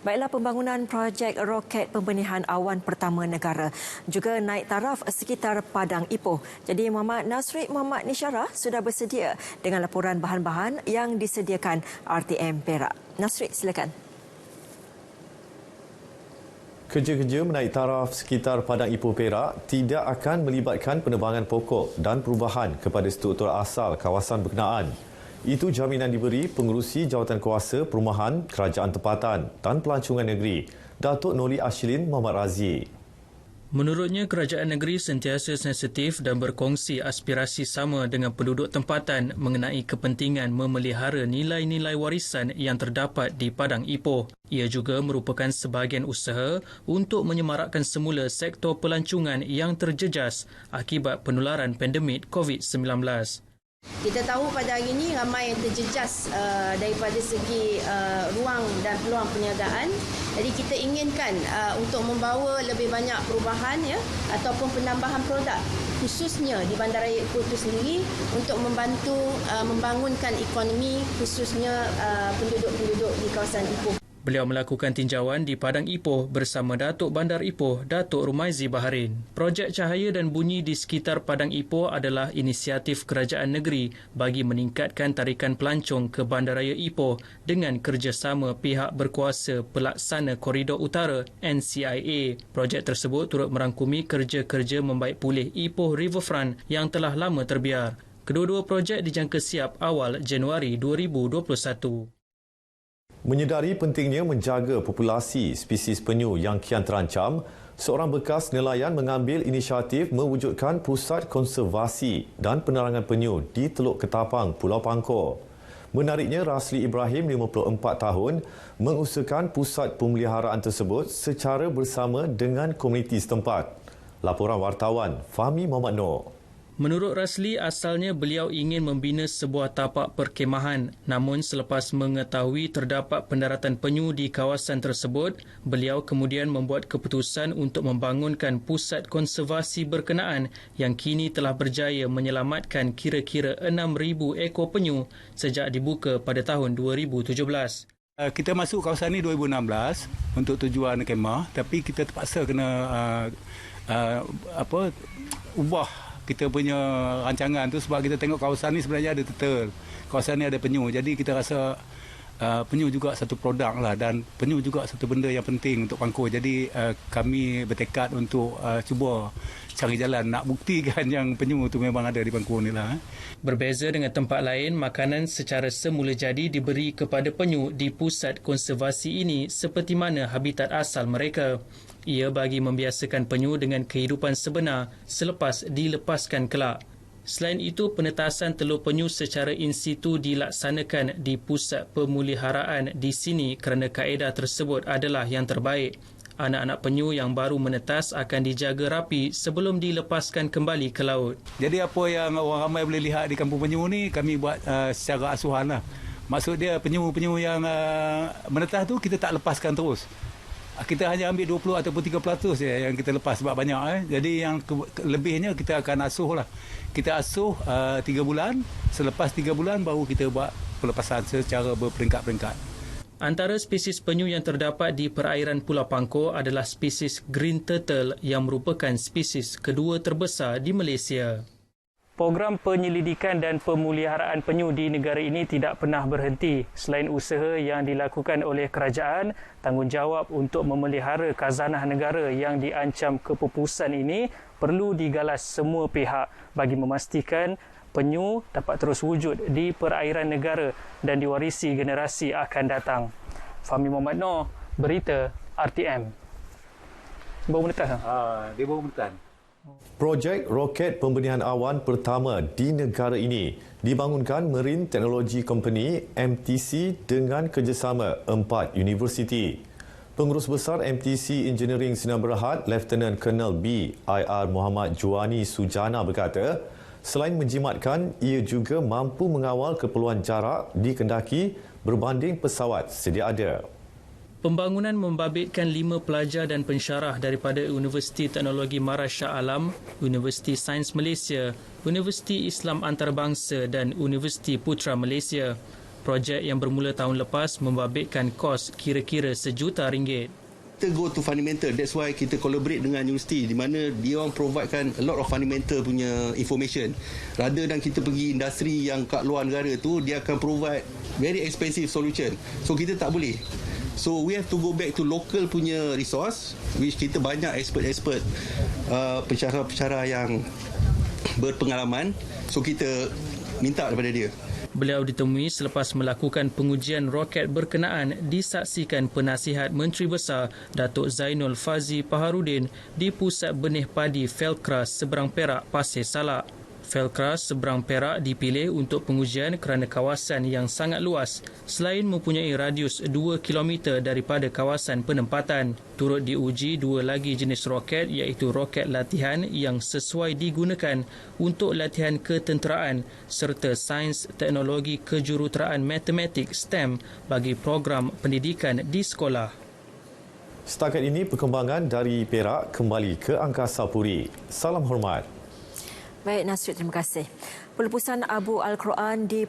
Baiklah, pembangunan projek roket pembenihan awan pertama negara juga naik taraf sekitar Padang Ipoh. Jadi Muhammad Nasri Muhammad Nisyarah sudah bersedia dengan laporan bahan-bahan yang disediakan RTM Perak. Nasri, silakan. Kerja-kerja menaik taraf sekitar Padang Ipoh Perak tidak akan melibatkan penerbangan pokok dan perubahan kepada struktur asal kawasan berkenaan. Itu jaminan diberi Pengerusi Jawatankuasa Perumahan Kerajaan Tempatan dan Pelancongan Negeri, Datuk Noli Ashlin Muhammad Razi. Menurutnya, kerajaan negeri sentiasa sensitif dan berkongsi aspirasi sama dengan penduduk tempatan mengenai kepentingan memelihara nilai-nilai warisan yang terdapat di Padang Ipoh. Ia juga merupakan sebahagian usaha untuk menyemarakkan semula sektor pelancongan yang terjejas akibat penularan pandemik COVID-19. Kita tahu pada hari ini ramai yang terjejas daripada segi ruang dan peluang perniagaan. Jadi kita inginkan untuk membawa lebih banyak perubahan ataupun penambahan produk khususnya di Bandaraya Ipoh itu sendiri untuk membantu membangunkan ekonomi khususnya penduduk-penduduk di kawasan Ipoh. Beliau melakukan tinjauan di Padang Ipoh bersama Datuk Bandar Ipoh, Datuk Rumaizi Baharin. Projek cahaya dan bunyi di sekitar Padang Ipoh adalah inisiatif kerajaan negeri bagi meningkatkan tarikan pelancong ke Bandaraya Ipoh dengan kerjasama pihak berkuasa pelaksana Koridor Utara NCIA. Projek tersebut turut merangkumi kerja-kerja membaik pulih Ipoh Riverfront yang telah lama terbiar. Kedua-dua projek dijangka siap awal Januari 2021. Menyedari pentingnya menjaga populasi spesies penyu yang kian terancam, seorang bekas nelayan mengambil inisiatif mewujudkan pusat konservasi dan penerangan penyu di Teluk Ketapang, Pulau Pangkor. Menariknya, Rasli Ibrahim, 54 tahun, mengusahakan pusat pemeliharaan tersebut secara bersama dengan komuniti setempat. Laporan wartawan Fahmi Muhammad Noor. Menurut Rasli, asalnya beliau ingin membina sebuah tapak perkemahan. Namun selepas mengetahui terdapat pendaratan penyu di kawasan tersebut, beliau kemudian membuat keputusan untuk membangunkan pusat konservasi berkenaan yang kini telah berjaya menyelamatkan kira-kira 6,000 ekor penyu sejak dibuka pada tahun 2017. Kita masuk kawasan ini 2016 untuk tujuan kemah, tapi kita terpaksa kena ubah kita punya rancangan tu sebab kita tengok kawasan ni sebenarnya ada turtle. Kawasan ni ada penyu. Jadi kita rasa penyu juga satu produk lah dan penyu juga satu benda yang penting untuk Pangkor. Jadi kami bertekad untuk cuba cari jalan nak buktikan yang penyu tu memang ada di Pangkor ni lah. Berbeza dengan tempat lain, makanan secara semula jadi diberi kepada penyu di pusat konservasi ini seperti mana habitat asal mereka. Ia bagi membiasakan penyu dengan kehidupan sebenar selepas dilepaskan kelak. Selain itu, penetasan telur penyu secara in situ dilaksanakan di pusat pemeliharaan di sini kerana kaedah tersebut adalah yang terbaik. Anak-anak penyu yang baru menetas akan dijaga rapi sebelum dilepaskan kembali ke laut. Jadi apa yang orang ramai boleh lihat di kampung penyu ni, kami buat secara asuhan lah. Maksud dia penyu-penyu yang menetas tu kita tak lepaskan terus. Kita hanya ambil 20 ataupun 30% saja yang kita lepas sebab banyak. Jadi yang lebihnya kita akan asuh lah. Kita asuh 3 bulan. Selepas 3 bulan baru kita buat pelepasan secara berperingkat-peringkat. Antara spesies penyu yang terdapat di perairan Pulau Pangkor adalah spesies green turtle yang merupakan spesies kedua terbesar di Malaysia. Program penyelidikan dan pemeliharaan penyu di negara ini tidak pernah berhenti. Selain usaha yang dilakukan oleh kerajaan, tanggungjawab untuk memelihara khazanah negara yang diancam kepupusan ini perlu digalas semua pihak bagi memastikan penyu dapat terus wujud di perairan negara dan diwarisi generasi akan datang. Fahmi Muhammad Noor, Berita RTM. Baru menetas? Dia baru menetas. Projek roket pembenihan awan pertama di negara ini dibangunkan Marine Technology Company MTC dengan kerjasama 4 universiti. Pengurus Besar MTC Engineering Sdn Bhd, Lieutenant Colonel B. IR Muhammad Juwani Sujana berkata, selain menjimatkan, ia juga mampu mengawal keperluan jarak dikendaki berbanding pesawat sedia ada. Pembangunan membabitkan 5 pelajar dan pensyarah daripada Universiti Teknologi Mara Shah Alam, Universiti Sains Malaysia, Universiti Islam Antarabangsa dan Universiti Putra Malaysia. Projek yang bermula tahun lepas membabitkan kos kira-kira RM1 juta. Kita go to fundamental. That's why kita collaborate dengan universiti di mana dia orang providekan a lot of fundamental punya information. Rather than kita pergi industri yang kat luar negara tu, dia akan provide very expensive solution. So kita tak boleh. So we have to go back to local punya resource, which kita banyak expert-expert, pensyarah-pensyarah yang berpengalaman. So kita minta daripada dia. Beliau ditemui selepas melakukan pengujian roket berkenaan disaksikan Penasihat Menteri Besar Datuk Zainul Fazi Paharudin di Pusat Benih Padi Felkras Seberang Perak, Pasir Salak. Felkras Seberang Perak dipilih untuk pengujian kerana kawasan yang sangat luas selain mempunyai radius 2 km daripada kawasan penempatan. Turut diuji dua lagi jenis roket iaitu roket latihan yang sesuai digunakan untuk latihan ketenteraan serta sains teknologi kejuruteraan matematik STEM bagi program pendidikan di sekolah. Setakat ini perkembangan dari Perak kembali ke Angkasa Puri. Salam hormat. Baik Nasrid, terima kasih. Pelepasan Abu Al-Quran di